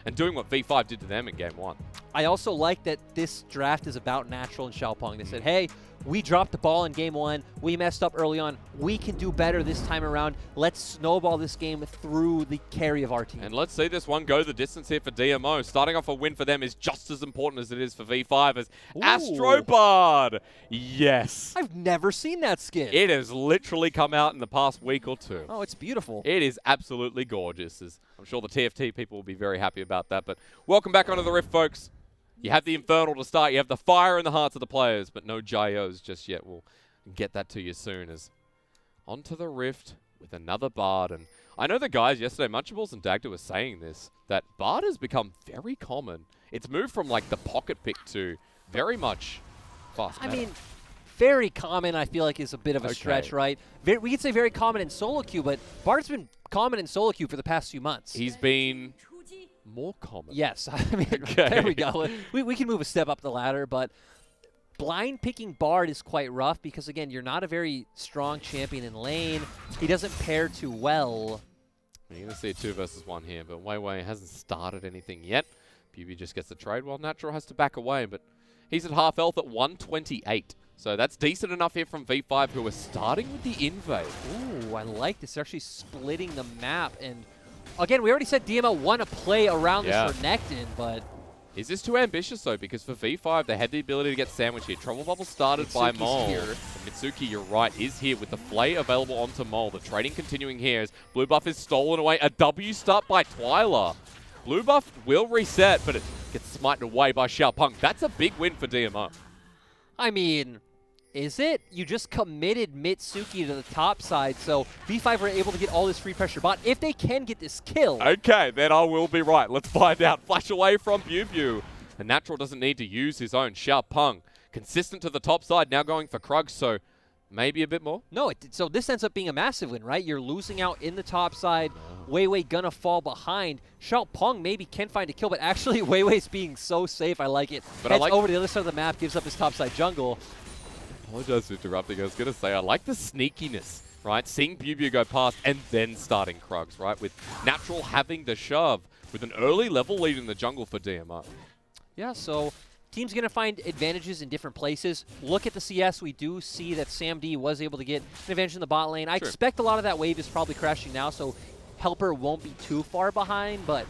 and doing what V5 did to them in Game 1. I also like that this draft is about Natural and Xiaopeng. They said, hey, we dropped the ball in Game 1. We messed up early on. We can do better this time around. Let's snowball this game through the carry of our team. And let's see this one go the distance here for DMO. Starting off a win for them is just as important as it is for V5 as Astrobard. Yes. I've never seen that skin. It has literally come out in the past week or two. Oh, it's beautiful. It is absolutely gorgeous. I'm sure the TFT people will be very happy about that. But welcome back onto the Rift, folks. You have the Infernal to start. You have the fire in the hearts of the players, but no Gyos just yet. We'll get that to you soon. As onto the Rift with another Bard. And I know the guys yesterday, Munchables and Dagda, were saying this, that Bard has become very common. It's moved from like the pocket pick to very much fast meta. I mean, very common, I feel like, is a bit of a stretch, right? We could say very common in solo queue, but Bard's been common in solo queue for the past few months. He's been more common. Yes. I mean, there we go. We can move a step up the ladder, but blind picking Bard is quite rough because, again, you're not a very strong champion in lane. He doesn't pair too well. You're going to see a 2 versus 1 here, but Weiwei hasn't started anything yet. BB just gets the trade while Natural has to back away, but he's at half health at 128. So that's decent enough here from V5, who are starting with the invade. Ooh, I like this. They're actually splitting the map. And again, we already said DMO want to play around this Renekton, but... Is this too ambitious, though? Because for V5, they had the ability to get sandwiched here. Trouble Bubble started by Mole. Here. Mitsuki, you're right, is here with the Flay available onto Mole. The trading continuing here as Blue Buff is stolen away. A W start by Twyla. Blue Buff will reset, but it gets smited away by Xiaopeng. That's a big win for DMO. I mean... Is it? You just committed Mitsuki to the top side, so V5 were able to get all this free pressure bot. If they can get this kill... Okay, then I will be right. Let's find out. Flash away from Bubu. And Natural doesn't need to use his own. Xiaopeng, consistent to the top side, now going for Krugs, so maybe a bit more? No, so this ends up being a massive win, right? You're losing out in the top side. Weiwei gonna fall behind. Xiaopeng maybe can find a kill, but actually Weiwei's being so safe. I like it. But Heads over to the other side of the map, gives up his top side jungle. Apologize for interrupting. I was going to say, I like the sneakiness, right? Seeing Bubu go past and then starting Krugs, right? With Natural having the shove with an early level lead in the jungle for DMO. Yeah, so team's going to find advantages in different places. Look at the CS. We do see that Sam D was able to get an advantage in the bot lane. I expect a lot of that wave is probably crashing now, so Helper won't be too far behind, but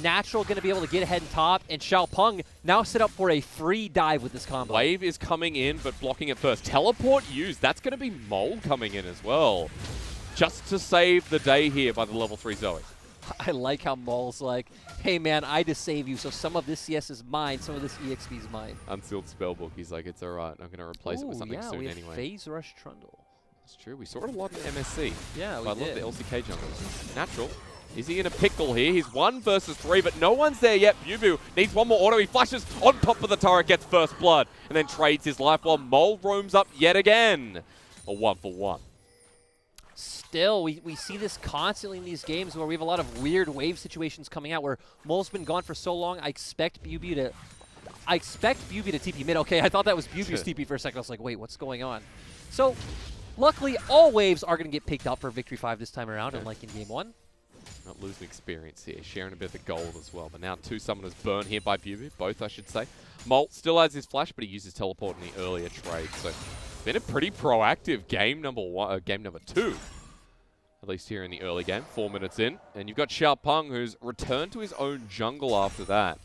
Natural going to be able to get ahead and top, and Xiaopeng now set up for a free dive with this combo. Wave is coming in, but blocking it first. Teleport used. That's going to be Mole coming in as well. Just to save the day here by the level 3 Zoe. I like how Mole's like, hey man, I just save you, so some of this CS is mine, some of this EXP is mine. Unsealed Spellbook. He's like, it's alright. I'm going to replace it with something soon anyway. Yeah, Phase Rush Trundle. That's true. We saw it a lot in MSC. Yeah, we did. I love the LCK jungles. Natural. Is he in a pickle here? He's 1 versus 3, but no one's there yet. Bubu needs one more auto. He flashes on top of the turret, gets first blood, and then trades his life while Mole roams up yet again. A 1-for-1. Still, we see this constantly in these games where we have a lot of weird wave situations coming out where Mole's been gone for so long. I expect Bubu to TP mid. Okay, I thought that was Bubu's TP for a second. I was like, wait, what's going on? So, luckily, all waves are going to get picked up for Victory 5 this time around, unlike in Game 1. Not losing experience here, sharing a bit of the gold as well. But now 2 summoners burn here by Bubu, both I should say. Molt still has his flash, but he uses teleport in the earlier trade. So it's been a pretty proactive game number 2. At least here in the early game, 4 minutes in. And you've got Xiaopeng, who's returned to his own jungle after that,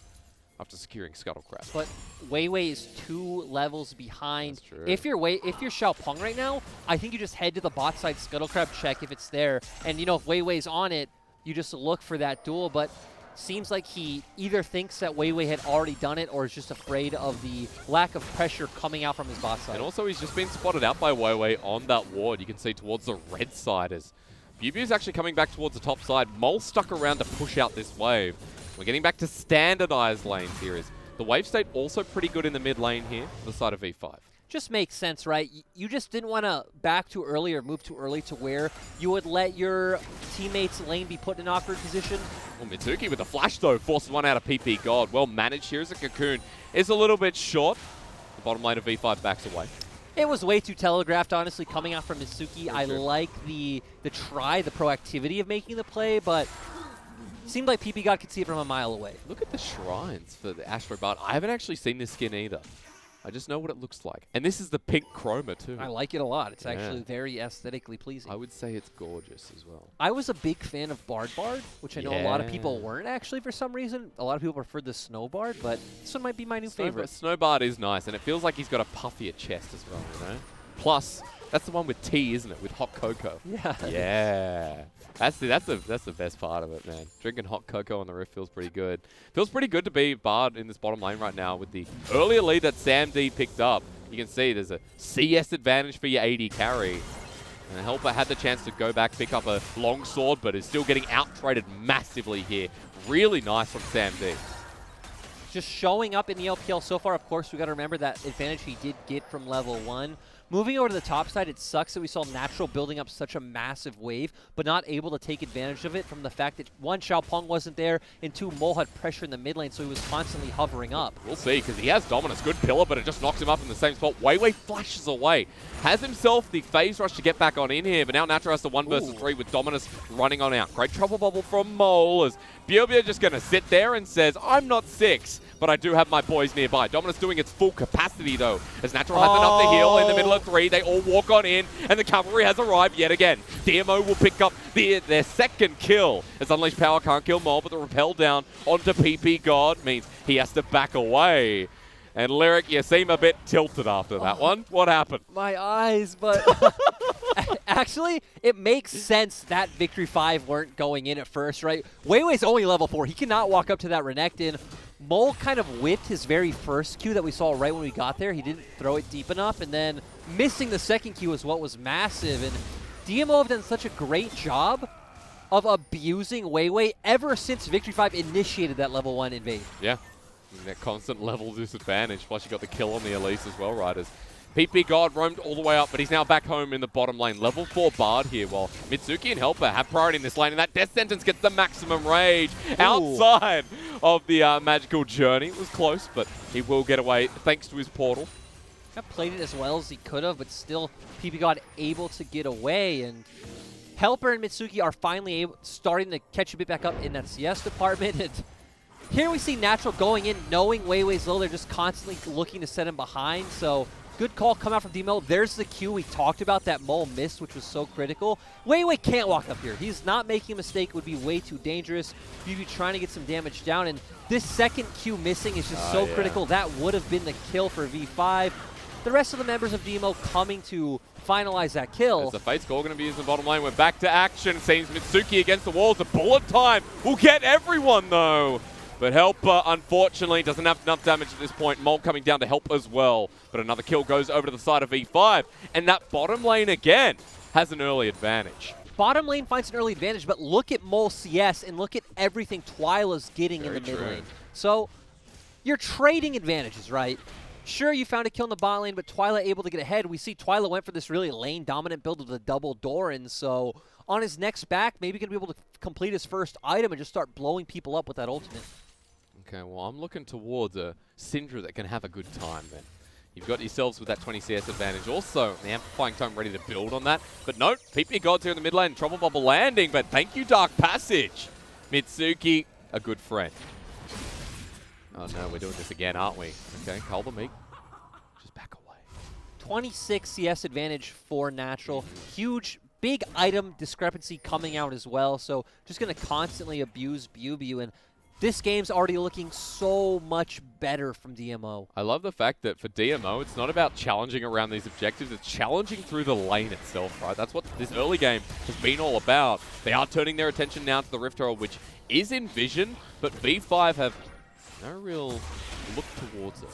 after securing Scuttlecraft. But Weiwei is 2 levels behind. That's true. If you're Xiaopeng right now, I think you just head to the bot side Scuttlecraft, check if it's there. And, you know, if Weiwei's on it, you just look for that duel, but seems like he either thinks that Weiwei had already done it or is just afraid of the lack of pressure coming out from his bot side. And also he's just been spotted out by Weiwei on that ward. You can see towards the red side as Bubu's actually coming back towards the top side. Mole stuck around to push out this wave. We're getting back to standardized lanes here. Is the wave state also pretty good in the mid lane here for the side of V5? Just makes sense, right? You just didn't want to back too early or move too early to where you would let your teammates' lane be put in an awkward position. Well, Mitsuki with the flash, though, forces one out of PP God. Well managed here as a Cocoon is a little bit short. The bottom lane of V5 backs away. It was way too telegraphed, honestly, coming out from Mitsuki. I like the proactivity of making the play, but seemed like PP God could see it from a mile away. Look at the shrines for the Astro Bard. I haven't actually seen this skin either. I just know what it looks like. And this is the pink chroma too. I like it a lot. It's actually very aesthetically pleasing. I would say it's gorgeous as well. I was a big fan of Bard, which I know a lot of people weren't actually for some reason. A lot of people preferred the Snow Bard, but this one might be my new favorite. Snow Bard is nice, and it feels like he's got a puffier chest as well, you know? Plus, that's the one with tea, isn't it? With hot cocoa. Yeah. Yeah. That's the best part of it, man. Drinking hot cocoa on the Rift feels pretty good. Feels pretty good to be Bard in this bottom lane right now with the earlier lead that Sam D picked up. You can see there's a CS advantage for your AD carry. And Helper had the chance to go back, pick up a long sword, but is still getting out-traded massively here. Really nice from Sam D. Just showing up in the LPL so far, of course, we got to remember that advantage he did get from level 1. Moving over to the top side, it sucks that we saw Natural building up such a massive wave, but not able to take advantage of it from the fact that, 1, Xiaopeng wasn't there, and 2, Mole had pressure in the mid lane, so he was constantly hovering up. We'll see, because he has Dominus. Good pillar, but it just knocks him up in the same spot. Wei flashes away. Has himself the phase rush to get back on in here, but now Natural has to 1 versus 3 with Dominus running on out. Great trouble bubble from Mole, as Biobia just going to sit there and says, I'm not 6, but I do have my boys nearby. Dominus doing its full capacity, though, as Natural has enough to heal in the middle of 3. They all walk on in, and the cavalry has arrived yet again. DMO will pick up their second kill, as Unleashed Power can't kill Mole, but the repel down onto PP God means he has to back away. And Lyric, you seem a bit tilted after that one. What happened? My eyes, but actually, it makes sense that Victory 5 weren't going in at first, right? Weiwei's only level 4. He cannot walk up to that Renekton. Mole kind of whipped his very first Q that we saw right when we got there. He didn't throw it deep enough, and then missing the second Q is what was massive. And DMO have done such a great job of abusing Weiwei ever since Victory 5 initiated that level 1 invade. Yeah. That constant level disadvantage. Plus, you got the kill on the Elise as well, Riders. PP God roamed all the way up, but he's now back home in the bottom lane. Level 4 Bard here, while Mitsuki and Helper have priority in this lane, and that Death Sentence gets the maximum rage outside of the magical journey. It was close, but he will get away thanks to his portal. Played it as well as he could have, but still PP God able to get away, and Helper and Mitsuki are finally starting to catch a bit back up in that CS department. And here we see Natural going in, knowing Weiwei's low. They're just constantly looking to set him behind. So good call come out from DMO. There's the Q we talked about that Mole missed, which was so critical. Weiwei can't walk up here. He's not making a mistake. It would be way too dangerous. You'd be trying to get some damage down. And this second Q missing is just so critical. That would have been the kill for V5. The rest of the members of DMO coming to finalize that kill. As the Fate's Call going to be used in the bottom lane. We're back to action. Seems Mitsuki against the walls. The bullet time will get everyone, though. But Helper, unfortunately, doesn't have enough damage at this point. Mole coming down to help as well. But another kill goes over to the side of V5. And that bottom lane, again, has an early advantage. Bottom lane finds an early advantage, but look at Mole CS and look at everything Twyla's getting in the mid lane. So you're trading advantages, right? Sure, you found a kill in the bot lane, but Twyla able to get ahead. We see Twyla went for this really lane-dominant build with a double Doran, so on his next back, maybe going to be able to complete his first item and just start blowing people up with that ultimate. Okay, well, I'm looking towards a Syndra that can have a good time then. You've got yourselves with that 20 CS advantage. Also, the Amplifying Tome ready to build on that. But no, PP God's here in the mid lane. Trouble Bubble landing, but thank you, Dark Passage. Mitsuki, a good friend. Oh no, we're doing this again, aren't we? Okay, Cull the Meek. Just back away. 26 CS advantage for Natural. Huge, big item discrepancy coming out as well. So just going to constantly abuse Bubu. And this game's already looking so much better from DMO. I love the fact that for DMO, it's not about challenging around these objectives, it's challenging through the lane itself, right? That's what this early game has been all about. They are turning their attention now to the Rift Herald, which is in vision, but V5 have no real look towards it.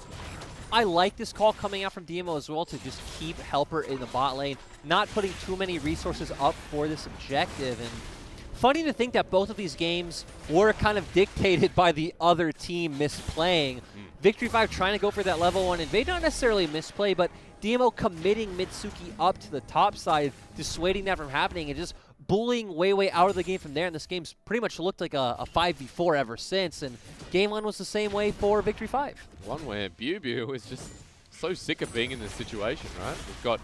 I like this call coming out from DMO as well to just keep Helper in the bot lane, not putting too many resources up for this objective. And funny to think that both of these games were kind of dictated by the other team misplaying. Victory 5 trying to go for that level 1 invade, not necessarily misplay, but DMO committing Mitsuki up to the top side, dissuading that from happening and just bullying Weiwei out of the game from there. And this game's pretty much looked like a 5v4 ever since. And game 1 was the same way for Victory 5. One where Bubu is just so sick of being in this situation, right? We've got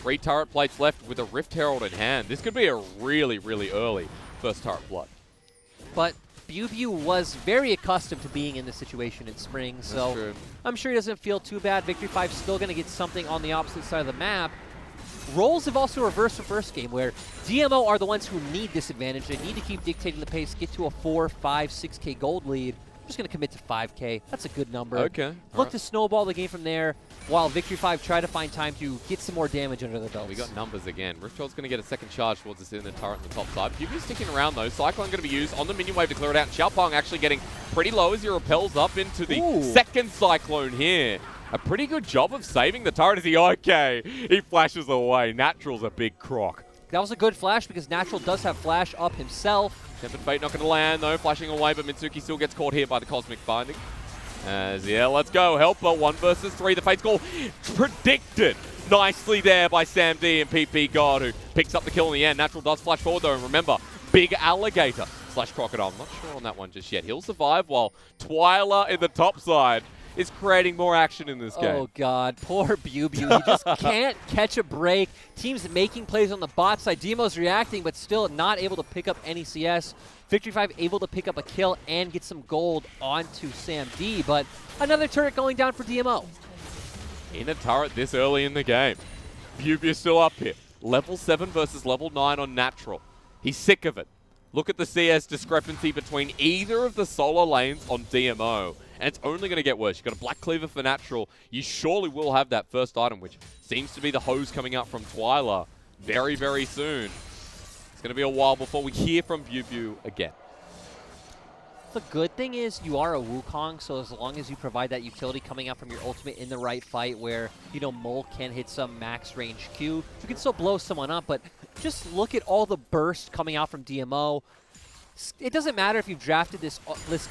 3 turret plates left with a Rift Herald in hand. This could be a really, really early first turret blood. But Bubu was very accustomed to being in this situation in spring, so I'm sure he doesn't feel too bad. Victory 5 still going to get something on the opposite side of the map. Roles have also reversed the first game, where DMO are the ones who need this advantage. They need to keep dictating the pace, get to a 4, 5, 6K gold lead. I'm just going to commit to 5K. That's a good number. Okay. Look to snowball the game from there, while Victory 5 try to find time to get some more damage under their belts. We got numbers again. Riftroll's going to get a second charge towards us in the turret on the top side. Bubu's sticking around though. Cyclone going to be used on the minion wave to clear it out. And Xiaopeng actually getting pretty low as he repels up into the second Cyclone here. A pretty good job of saving the turret as he flashes away. Natural's a big croc. That was a good flash because Natural does have flash up himself. Tempted Fate not going to land though, flashing away, but Mitsuki still gets caught here by the Cosmic Binding. Let's go. Helper 1 versus 3. The Fate's call predicted nicely there by Sam D and PP God, who picks up the kill in the end. Natural does flash forward though, and remember, big alligator / crocodile. I'm not sure on that one just yet. He'll survive while Twyla in the top side is creating more action in this game. Oh, God. Poor Bubu. He just can't catch a break. Team's making plays on the bot side. DMO's reacting, but still not able to pick up any CS. Victory 5 able to pick up a kill and get some gold onto Sam D, but another turret going down for DMO. In a turret this early in the game. Bubu's still up here. Level 7 versus level 9 on Natural. He's sick of it. Look at the CS discrepancy between either of the solo lanes on DMO. And it's only going to get worse. You've got a Black Cleaver for Natural. You surely will have that first item, which seems to be the hose coming out from Twyla very, very soon. It's going to be a while before we hear from Bubu again. The good thing is you are a Wukong, so as long as you provide that utility coming out from your ultimate in the right fight where, you know, Mole can hit some max range Q, you can still blow someone up, but just look at all the burst coming out from DMO. It doesn't matter if you've drafted this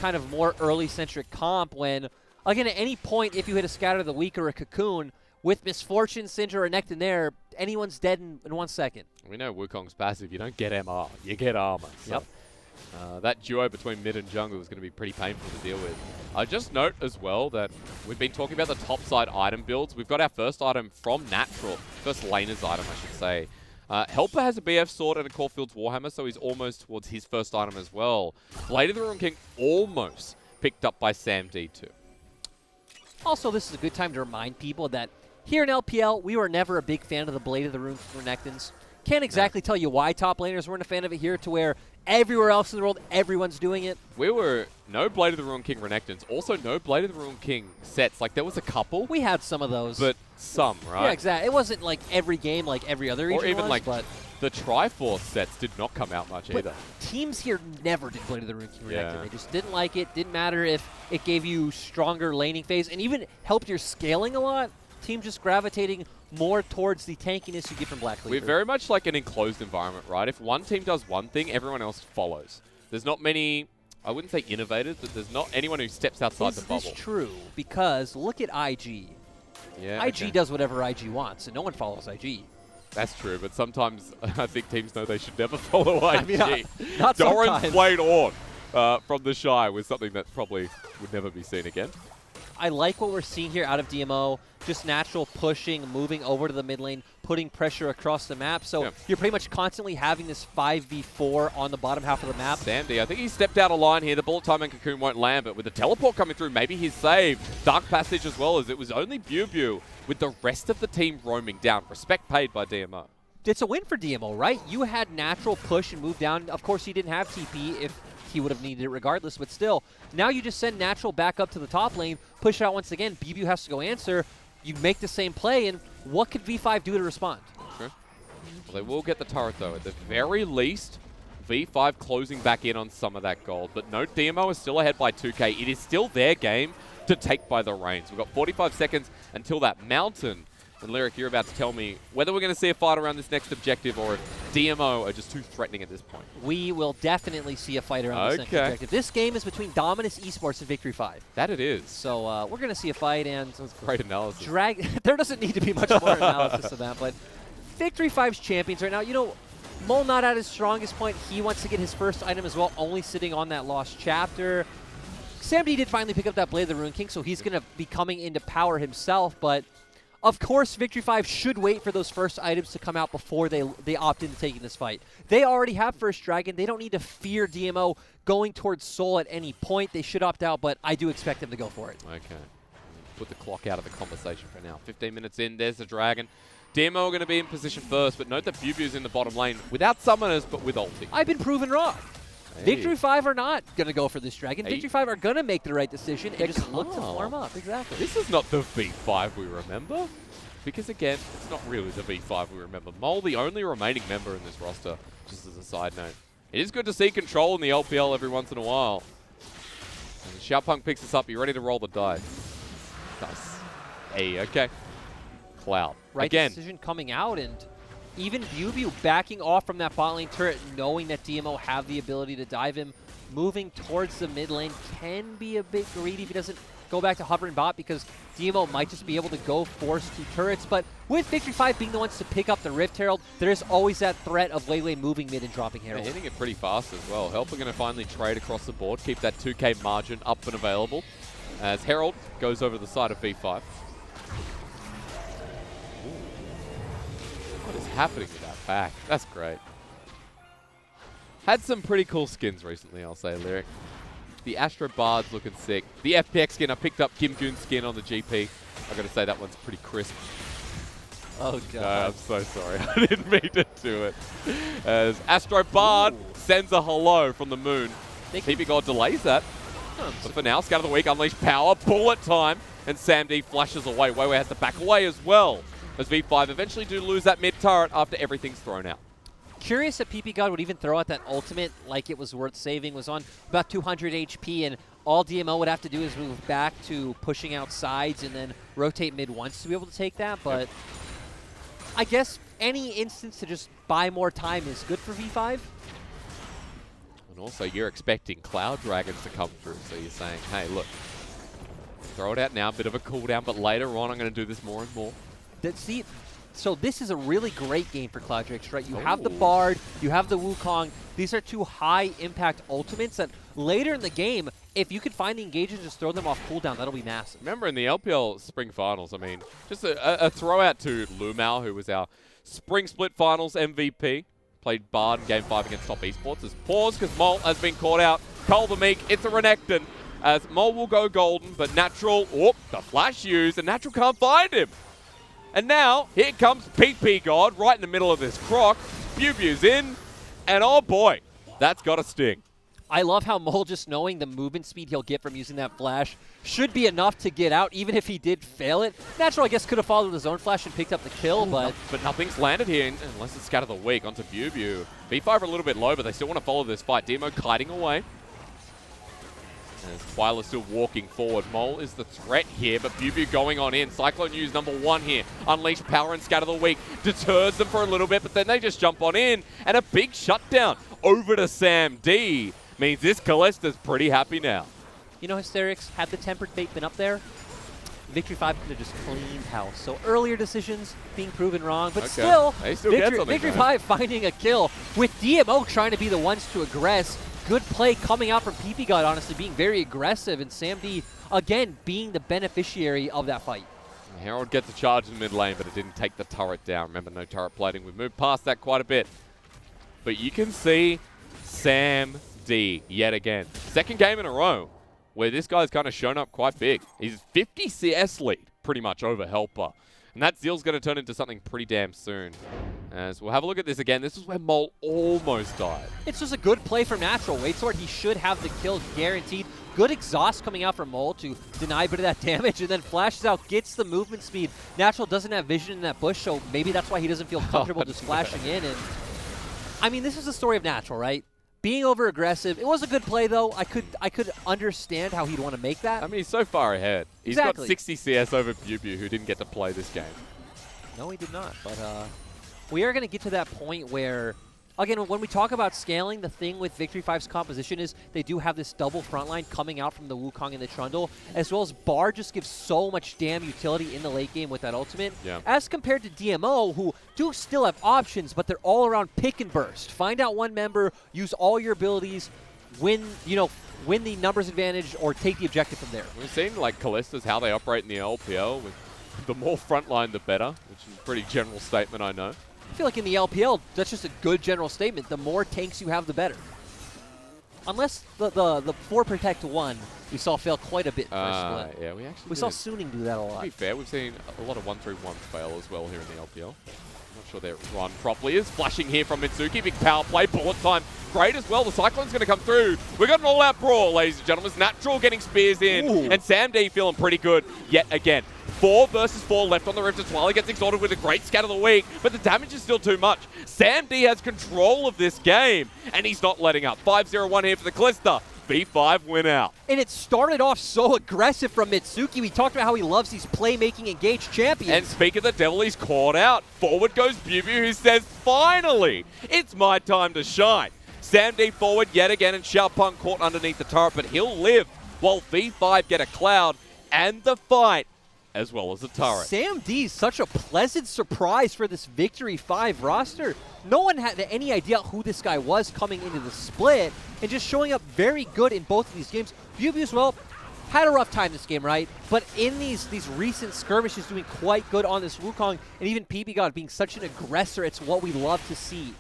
kind of more early-centric comp when, again, at any point, if you hit a Scatter of the Week or a Cocoon, with Misfortune, Sindra, or Nectin there, anyone's dead in 1 second. We know Wukong's passive. You don't get MR. You get armor. So, yep. That duo between mid and jungle is going to be pretty painful to deal with. I just note as well that we've been talking about the top side item builds. We've got our first item from Natural. First laner's item, I should say. Helper has a BF sword and a Caulfield's Warhammer, so he's almost towards his first item as well. Blade of the Ruin King almost picked up by Sam D too. Also, this is a good time to remind people that here in LPL, we were never a big fan of the Blade of the Ruin Renekton's. Can't exactly tell you why top laners weren't a fan of it here to where everywhere else in the world, everyone's doing it. We were no Blade of the Ruin King Renekton's. Also, no Blade of the Ruin King sets. Like, there was a couple. We had some of those. But some, right? Yeah, exactly. It wasn't like every game like every other region or even was, like but the Triforce sets did not come out much either. Teams here never did Blade of the Ruin King Renekton. They just didn't like it. Didn't matter if it gave you stronger laning phase and even helped your scaling a lot. Team just gravitating more towards the tankiness you get from Black Cleaver. We're very much like an enclosed environment, right? If one team does one thing, everyone else follows. There's not many, I wouldn't say innovators, but there's not anyone who steps outside the bubble. This is true, because look at IG. Yeah, IG does whatever IG wants, and no one follows IG. That's true, but sometimes I think teams know they should never follow IG. I mean, not Doran's Blade on from the Shy was something that probably would never be seen again. I like what we're seeing here out of DMO. Just Natural pushing, moving over to the mid lane, putting pressure across the map. So you're pretty much constantly having this 5v4 on the bottom half of the map. Sam D, I think he stepped out of line here. The bullet time and Cocoon won't land, but with the teleport coming through, maybe he's saved. Dark Passage as well, as it was only Bubu with the rest of the team roaming down. Respect paid by DMO. It's a win for DMO, right? You had Natural push and move down. Of course, he didn't have TP if he would have needed it regardless, but still, now you just send Natural back up to the top lane, push out once again, Bubu has to go answer, you make the same play, and what could V5 do to respond? Sure. Well, they will get the turret though. At the very least, V5 closing back in on some of that gold, but no, DMO is still ahead by 2K. It is still their game to take by the reins. We've got 45 seconds until that mountain. And Lyric, you're about to tell me whether we're going to see a fight around this next objective or if DMO are just too threatening at this point. We will definitely see a fight around this next objective. This game is between Dominus Esports and Victory 5. That it is. So we're going to see a fight, and that's great analysis. There doesn't need to be much more analysis of that, but Victory 5's champions right now, you know, Mole not at his strongest point. He wants to get his first item as well, only sitting on that lost chapter. Sam D did finally pick up that Blade of the Ruin King, so he's going to be coming into power himself, but Of course, Victory 5 should wait for those first items to come out before they opt into taking this fight. They already have First Dragon. They don't need to fear DMO going towards Soul at any point. They should opt out, but I do expect them to go for it. Okay. Put the clock out of the conversation for now. 15 minutes in, there's the Dragon. DMO are going to be in position first, but note that Bubu's in the bottom lane without summoners, but with ulti. I've been proven wrong. Hey. Victory 5 are not going to go for this Dragon. Hey. Victory 5 are going to make the right decision and just look to calm. farm up. Exactly. This is not the V5 we remember. Because again, it's not really the V5 we remember. Mole, the only remaining member in this roster, just as a side note. It is good to see control in the LPL every once in a while. And Xiaopeng picks us up. You ready to roll the dice? Nice. Hey, okay. Cloud. Right Again. decision coming out, and even Bubu backing off from that bot lane turret, knowing that DMO have the ability to dive him, moving towards the mid lane can be a bit greedy if he doesn't go back to hovering bot, because DMO might just be able to go force 2 turrets. But with Victory 5 being the ones to pick up the Rift Herald, there is always that threat of Lele moving mid and dropping Herald. They're hitting it pretty fast as well. Help are going to finally trade across the board, keep that 2k margin up and available, as Herald goes over the side of V5. What is happening with that back? That's great. Had some pretty cool skins recently, I'll say, Lyric. The Astro Bard's looking sick. The FPX skin, I picked up Kim Goon's skin on the GP. I gotta say, that one's pretty crisp. Oh, God. No, I'm so sorry. I didn't mean to do it. As Astro Bard sends a hello from the moon. PP God delays that. But for now, Scout of the Week, Unleash Power, bullet time, and Sam D flashes away. Weiwei has to back away as well, as V5 eventually do lose that mid turret after everything's thrown out. Curious if PP God would even throw out that ultimate like it was worth saving. Was on about 200 HP, and all DMO would have to do is move back to pushing out sides and then rotate mid once to be able to take that. But I guess any instance to just buy more time is good for V5. And also, you're expecting Cloud Dragons to come through, so you're saying, hey, look, throw it out now, bit of a cooldown, but later on I'm going to do this more and more. So this is a really great game for Cloud Drakes, right? You have the Bard, you have the Wukong. These are 2 high-impact ultimates that later in the game, if you could find the engagement and just throw them off cooldown, that'll be massive. Remember in the LPL Spring Finals, I mean, just a throw out to Lumao, who was our Spring Split Finals MVP. Played Bard in Game 5 against Top Esports. As pause because Mole has been caught out. Cole the Meek, it's a Renekton. As Mole will go golden, but Natural, the flash used, and Natural can't find him. And now, here comes PP God right in the middle of this croc. Bubu's in, and oh boy, that's got a sting. I love how Mole, just knowing the movement speed he'll get from using that flash, should be enough to get out, even if he did fail it. Natural, I guess, could have followed his own flash and picked up the kill, but nothing's landed here, unless it's Scat of the Week onto Bubu. V5 are a little bit low, but they still want to follow this fight. DMO kiting away. As Twyla's still walking forward. Mole is the threat here, but Bubu going on in. Cyclone News #1 here. Unleash Power and Scat of the Week deters them for a little bit, but then they just jump on in. And a big shutdown over to Sam D. Means this Callista's pretty happy now. You know, Hysterics, had the Tempered Fate been up there, Victory 5 could have just cleaned house. So earlier decisions being proven wrong, but still Victory 5 finding a kill with DMO trying to be the ones to aggress. Good play coming out from PP God, honestly, being very aggressive, and Sam D, again, being the beneficiary of that fight. Herald gets a charge in the mid lane, but it didn't take the turret down. Remember, no turret plating. We've moved past that quite a bit. But you can see Sam D yet again. Second game in a row where this guy's kind of shown up quite big. He's 50 CS lead, pretty much, over Helper. And that Zeal's going to turn into something pretty damn soon. As we'll have a look at this again. This is where Mole almost died. It's just a good play from Natural. Waitsword, he should have the kill guaranteed. Good exhaust coming out from Mole to deny a bit of that damage, and then flashes out, gets the movement speed. Natural doesn't have vision in that bush, so maybe that's why he doesn't feel comfortable just flashing in. And I mean, this is the story of Natural, right? Being over-aggressive. It was a good play, though. I could understand how he'd want to make that. I mean, he's so far ahead. He's got 60 CS over Bubu, who didn't get to play this game. No, he did not. But we are going to get to that point where, again, when we talk about scaling, the thing with Victory 5's composition is they do have this double front line coming out from the Wukong and the Trundle, as well as Bar just gives so much damn utility in the late game with that ultimate. Yeah. As compared to DMO, who do still have options, but they're all around pick and burst. Find out one member, use all your abilities, win the numbers advantage, or take the objective from there. We've seen, like, Callista's, how they operate in the LPL with the more frontline, the better, which is a pretty general statement, I know. I feel like in the LPL, that's just a good general statement. The more tanks you have, the better. Unless the 4 protect 1, we saw fail quite a bit first split. Yeah, we saw Suning do that a lot. To be fair, we've seen a lot of 1-3-1s fail as well here in the LPL. Not sure they're run properly. Is flashing here from Mitsuki. Big power play. Bullet time. Great as well. The Cyclone's going to come through. We got an all-out brawl, ladies and gentlemen. Natural getting spears in. Ooh. And Sam D feeling pretty good yet again. 4 versus 4 left on the Rift as well. He gets exalted with a great scat of the week, but the damage is still too much. Sam D has control of this game, and he's not letting up. 5-0-1 here for the Calista. V5 win out. And it started off so aggressive from Mitsuki. We talked about how he loves these playmaking engaged champions. And speak of the devil, he's caught out. Forward goes Bubu, who says, finally, it's my time to shine. Sam D forward yet again, and Xiaopeng caught underneath the turret, but he'll live while V5 get a cloud and the fight, as well as the turret. Sam D, such a pleasant surprise for this Victory 5 roster. No one had any idea who this guy was coming into the split, and just showing up very good in both of these games. Bubu as well had a rough time this game, right? But in these recent skirmishes, doing quite good on this Wukong, and even PBGod being such an aggressor, it's what we love to see.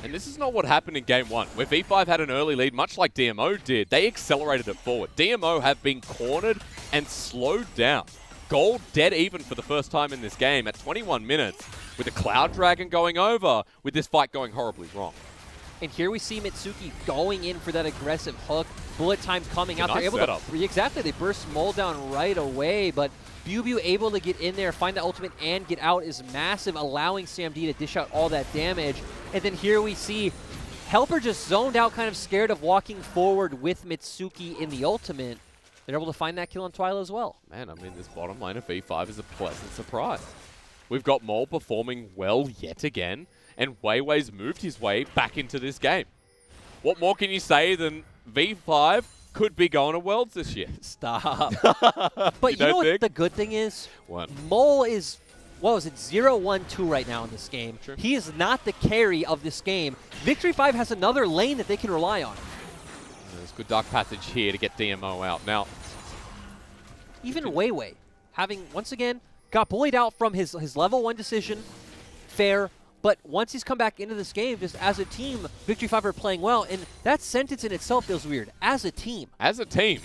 And this is not what happened in Game 1, where V5 had an early lead, much like DMO did. They accelerated it forward. DMO have been cornered and slowed down. Gold dead even for the first time in this game at 21 minutes, with the Cloud Dragon going over, with this fight going horribly wrong. And here we see Mitsuki going in for that aggressive hook. Bullet time coming out. Nice They're able to, exactly, they burst Mold down right away, but Bubu able to get in there, find the ultimate, and get out is massive, allowing Sam D to dish out all that damage. And then here we see Helper just zoned out, kind of scared of walking forward with Mitsuki in the ultimate. They're able to find that kill on Twyla as well. Man, I mean, this bottom lane of V5 is a pleasant surprise. We've got Mole performing well yet again, and Weiwei's moved his way back into this game. What more can you say than V5 could be going to Worlds this year? Stop. But you know what the good thing is? What? Mole is, what was it, 0-1-2 right now in this game. Sure. He is not the carry of this game. Victory 5 has another lane that they can rely on. There's good dark passage here to get DMO out. Now, even Weiwei, having, once again, got bullied out from his level 1 decision, fair, but once he's come back into this game, just as a team, Victory 5 are playing well, and that sentence in itself feels weird. As a team. As a team.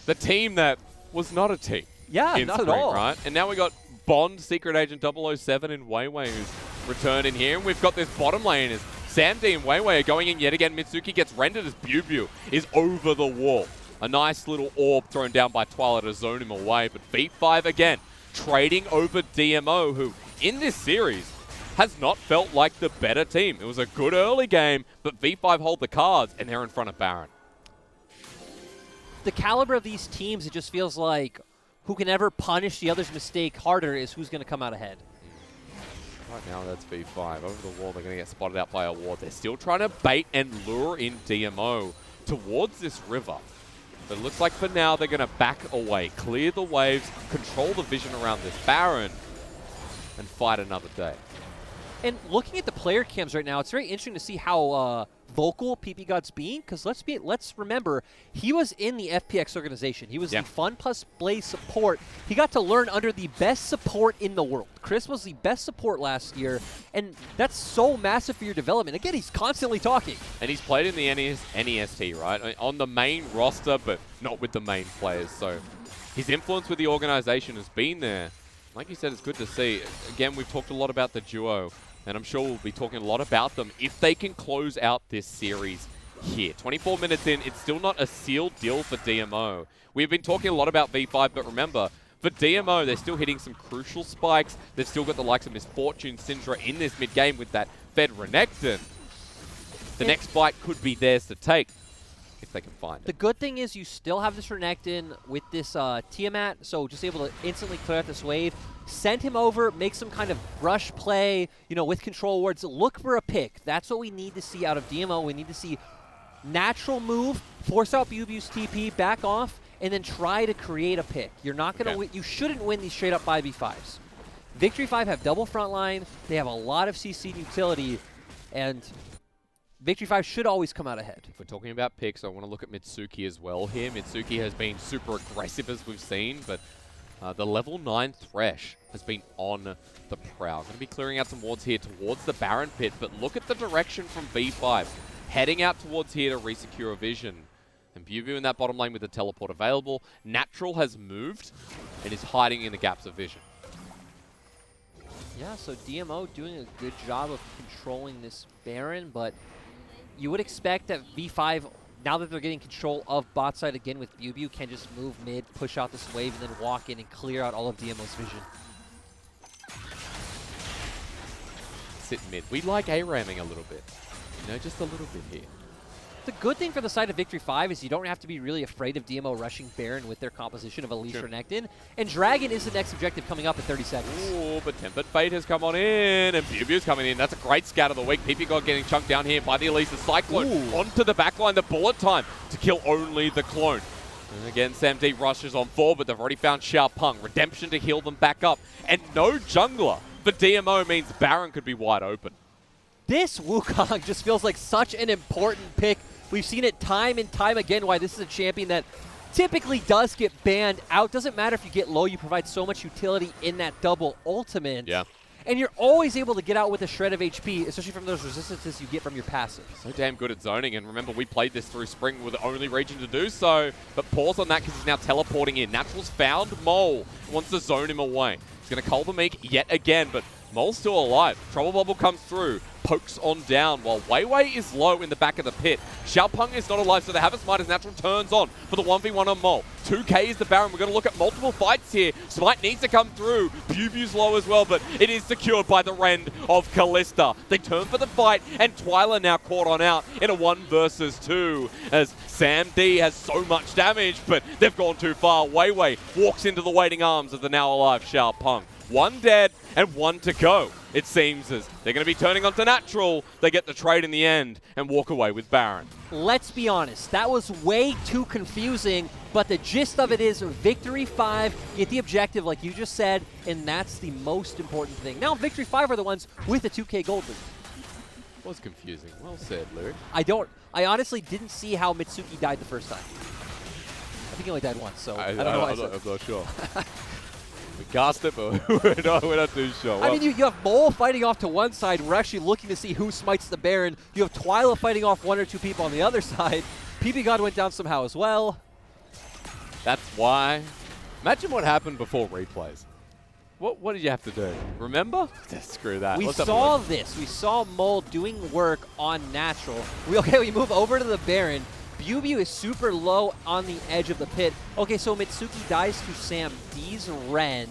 The team that was not a team. Yeah, not at all. Right? And now we got Bond, Secret Agent 007 and Weiwei who's returned in here, and we've got this bottom lane as Sam D and Weiwei are going in yet again. Mitsuki gets rendered as Bubu is over the wall. A nice little orb thrown down by Twyla to zone him away, but V5 again trading over DMO, who in this series has not felt like the better team. It was a good early game, but V5 hold the cards, and they're in front of Baron. The caliber of these teams, it just feels like who can ever punish the other's mistake harder is who's going to come out ahead. Right now, that's V5. Over the wall, they're going to get spotted out by a ward. They're still trying to bait and lure in DMO towards this river. But it looks like for now, they're going to back away, clear the waves, control the vision around this Baron, and fight another day. And looking at the player cams right now, it's very interesting to see how vocal PBGod's being, because let's remember, he was in the FPX organization. He was the Fun Plus Play support. He got to learn under the best support in the world. Chris was the best support last year, and that's so massive for your development. Again, he's constantly talking. And he's played in the NEST, right? I mean, on the main roster, but not with the main players. So his influence with the organization has been there. Like you said, it's good to see. Again, we've talked a lot about the duo, and I'm sure we'll be talking a lot about them if they can close out this series here. 24 minutes in, it's still not a sealed deal for DMO. We've been talking a lot about V5, but remember, for DMO, they're still hitting some crucial spikes. They've still got the likes of Misfortune, Syndra in this mid-game with that Fed Renekton. The next fight could be theirs to take if they can find it. The good thing is you still have this Renekton with this Tiamat, so just able to instantly clear out this wave. Send him over, make some kind of rush play, you know, with control wards. Look for a pick. That's what we need to see out of DMO. We need to see natural move, force out Bubu's TP, back off, and then try to create a pick. You're not going to win. You shouldn't win these straight up 5v5s. Victory 5 have double front line. They have a lot of CC utility, and Victory 5 should always come out ahead. If we're talking about picks, I want to look at Mitsuki as well here. Mitsuki has been super aggressive as we've seen, but The level 9 Thresh has been on the prowl. Going to be clearing out some wards here towards the Baron pit, but look at the direction from V5. Heading out towards here to resecure a vision. And BuBu in that bottom lane with the teleport available. Natural has moved and is hiding in the gaps of vision. Yeah, so DMO doing a good job of controlling this Baron, but you would expect that V5, now that they're getting control of bot side again with BuBu, can just move mid, push out this wave, and then walk in and clear out all of DMO's vision. Sit mid. We like A-ramming a little bit. You know, just a little bit here. The good thing for the side of Victory 5 is you don't have to be really afraid of DMO rushing Baron with their composition of Elise or Nectin. And Dragon is the next objective coming up in 30 seconds. Ooh, but Tempered Fate has come on in, and BuBu's coming in. That's a great scout of the week. PP getting chunked down here by the Elise. The Cyclone onto the backline. The bullet time to kill only the clone. And again, Sam D rushes on forward, but they've already found Xiaopeng. Redemption to heal them back up. And no jungler for DMO means Baron could be wide open. This Wukong just feels like such an important pick. We've seen it time and time again why this is a champion that typically does get banned out. Doesn't matter if you get low, you provide so much utility in that double ultimate. Yeah. And you're always able to get out with a shred of HP, especially from those resistances you get from your passive. So damn good at zoning, and remember we played this through Spring with the only region to do so, but pause on that because he's now teleporting in. Natural's found Mole, wants to zone him away. He's going to cull the Meek yet again, but Mole's still alive. Trouble Bubble comes through, pokes on down, while Wei Wei is low in the back of the pit. Xiaopeng is not alive, so they have a smite as Natural turns on for the 1v1 on Mole. 2k is the Baron. We're going to look at multiple fights here. Smite needs to come through. BuBu's low as well, but it is secured by the Rend of Kalista. They turn for the fight, and Twyla now caught on out in a 1 versus 2 as Sam D has so much damage, but they've gone too far. Wei Wei walks into the waiting arms of the now alive Xiaopeng. 1 dead and 1 to go. It seems as they're going to be turning onto Natural. They get the trade in the end and walk away with Baron. Let's be honest, that was way too confusing, but the gist of it is Victory 5, get the objective like you just said, and that's the most important thing. Now Victory 5 are the ones with the 2k gold lead. It was confusing. Well said, Lyric. I honestly didn't see how Mitsuki died the first time. I think he only died once, so I don't know why I'm not sure. We cast it, but we're not too sure. I mean, you have Mole fighting off to one side. We're actually looking to see who smites the Baron. You have Twyla fighting off 1 or 2 people on the other side. PP God went down somehow as well. That's why. Imagine what happened before replays. What did you have to do? Remember? Screw that. We saw this. We saw Mole doing work on Natural. We move over to the Baron. BuBu is super low on the edge of the pit. Okay, so Mitsuki dies to Sam D's Rend.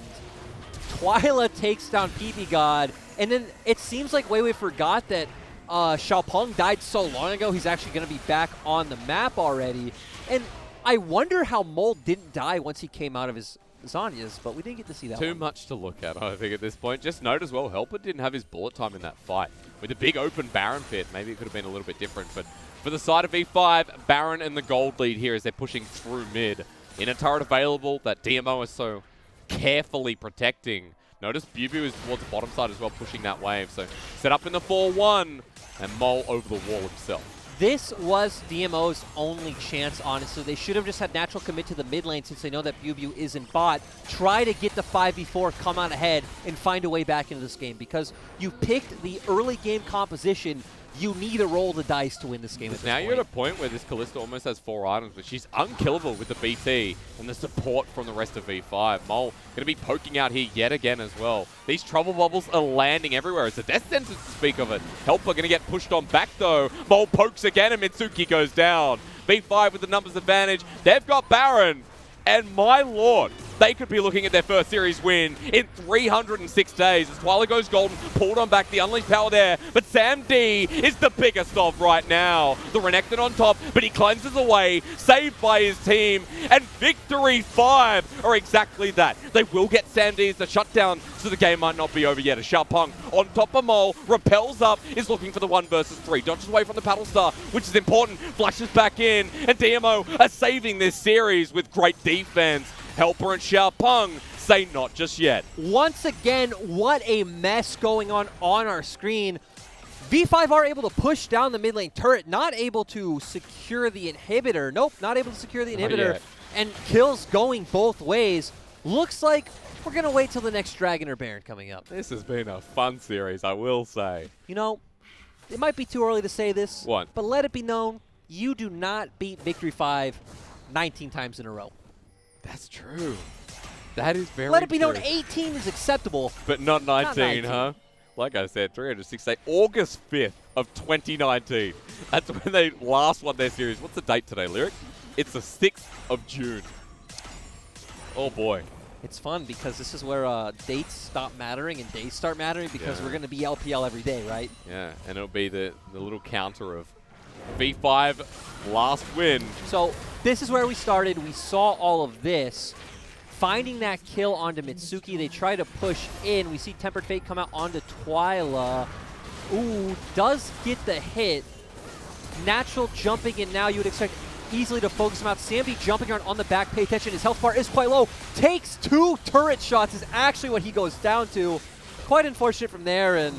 Twyla takes down PP God. And then it seems like Wei Wei forgot that Xiaopeng died so long ago, he's actually going to be back on the map already. And I wonder how Mole didn't die once he came out of his Zanya's, but we didn't get to see that Too much to look at, I think, at this point. Just note as well, Helper didn't have his bullet time in that fight. With a big open Baron pit, maybe it could have been a little bit different, but for the side of V5, Baron and the gold lead here as they're pushing through mid. In a turret available that DMO is so carefully protecting. Notice BuBu is towards the bottom side as well, pushing that wave. So set up in the 4-1, and Mole over the wall himself. This was DMO's only chance, honestly. They should have just had Natural commit to the mid lane since they know that BuBu is in bot. Try to get the 5v4, come out ahead, and find a way back into this game. Because you picked the early game composition, you need to roll the dice to win this game. Now you're at a point where this Kalista almost has 4 items, but she's unkillable with the BT and the support from the rest of V5. Mole going to be poking out here yet again as well. These trouble bubbles are landing everywhere. It's a death sentence to speak of it. Helper going to get pushed on back though. Mole pokes again and Mitsuki goes down. V5 with the numbers advantage. They've got Baron. And my lord, they could be looking at their first series win in 306 days. As Twyla goes golden, pulled on back, the unleashed power there. But Sam D is the biggest of right now. The Renekton on top, but he cleanses away, saved by his team. And Victory 5 are exactly that. They will get Sam D as the shutdown, so the game might not be over yet. As Xiaopeng on top of Mole, repels up, is looking for the 1 versus 3. Dodges away from the paddle star, which is important. Flashes back in, and DMO are saving this series with great defense. Helper and Xiaopeng say not just yet. Once again, what a mess going on our screen. V5 are able to push down the mid lane turret, not able to secure the inhibitor. Nope, not able to secure the inhibitor. And kills going both ways. Looks like we're going to wait till the next Dragon or Baron coming up. This has been a fun series, I will say. You know, it might be too early to say this, What? but let it be known, you do not beat Victory 5 19 times in a row. That's true. That is very Let it be true. known 18 is acceptable. But not 19, Not 19. huh? Like I said, 306 day, August 5th of 2019. That's when they last won their series. What's the date today, Lyric? It's the 6th of June. Oh boy. It's fun because this is where dates stop mattering and days start mattering because we're going to be LPL every day, right? Yeah, and it'll be the little counter of V5 last win. So this is where we started. We saw all of this. Finding that kill onto Mitsuki, they try to push in. We see Tempered Fate come out onto Twyla. Ooh, does get the hit. Natural jumping in now. You would expect easily to focus him out. Sambi jumping around on the back. Pay attention. His health bar is quite low. Takes 2 turret shots is actually what he goes down to. Quite unfortunate from there. And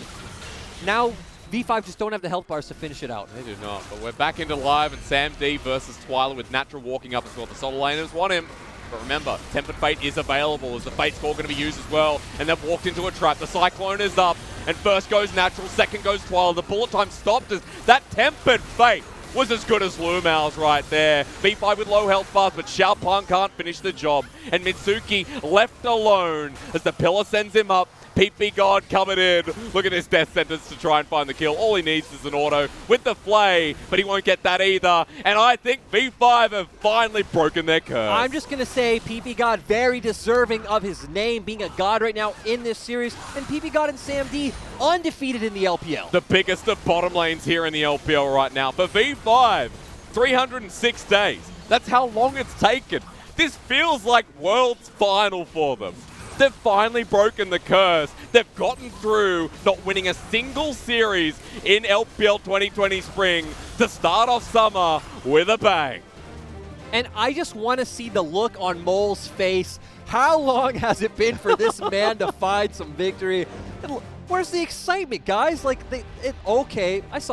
now V5 just don't have the health bars to finish it out. They do not, but we're back into live and Sam D versus Twyla with Natural walking up as well. The solo laners want him. But remember, Tempered Fate is available. Is the Fate score going to be used as well? And they've walked into a trap. The Cyclone is up. And first goes Natural, second goes Twyla. The bullet time stopped as that Tempered Fate was as good as Lumau's right there. V5 with low health bars, but Xiaopeng can't finish the job. And Mitsuki left alone as the pillar sends him up. PP God coming in. Look at his death sentence to try and find the kill. All he needs is an auto with the flay, but he won't get that either. And I think V5 have finally broken their curse. I'm just going to say PP God very deserving of his name, being a god right now in this series. And PP God and Sam D undefeated in the LPL. The biggest of bottom lanes here in the LPL right now. For V5, 306 days. That's how long it's taken. This feels like World's Final for them. They've finally broken the curse. They've gotten through not winning a single series in LPL 2020 Spring to start off summer with a bang. And I just want to see the look on Mole's face. How long has it been for this man to find some victory? And where's the excitement, guys? Like, okay, I saw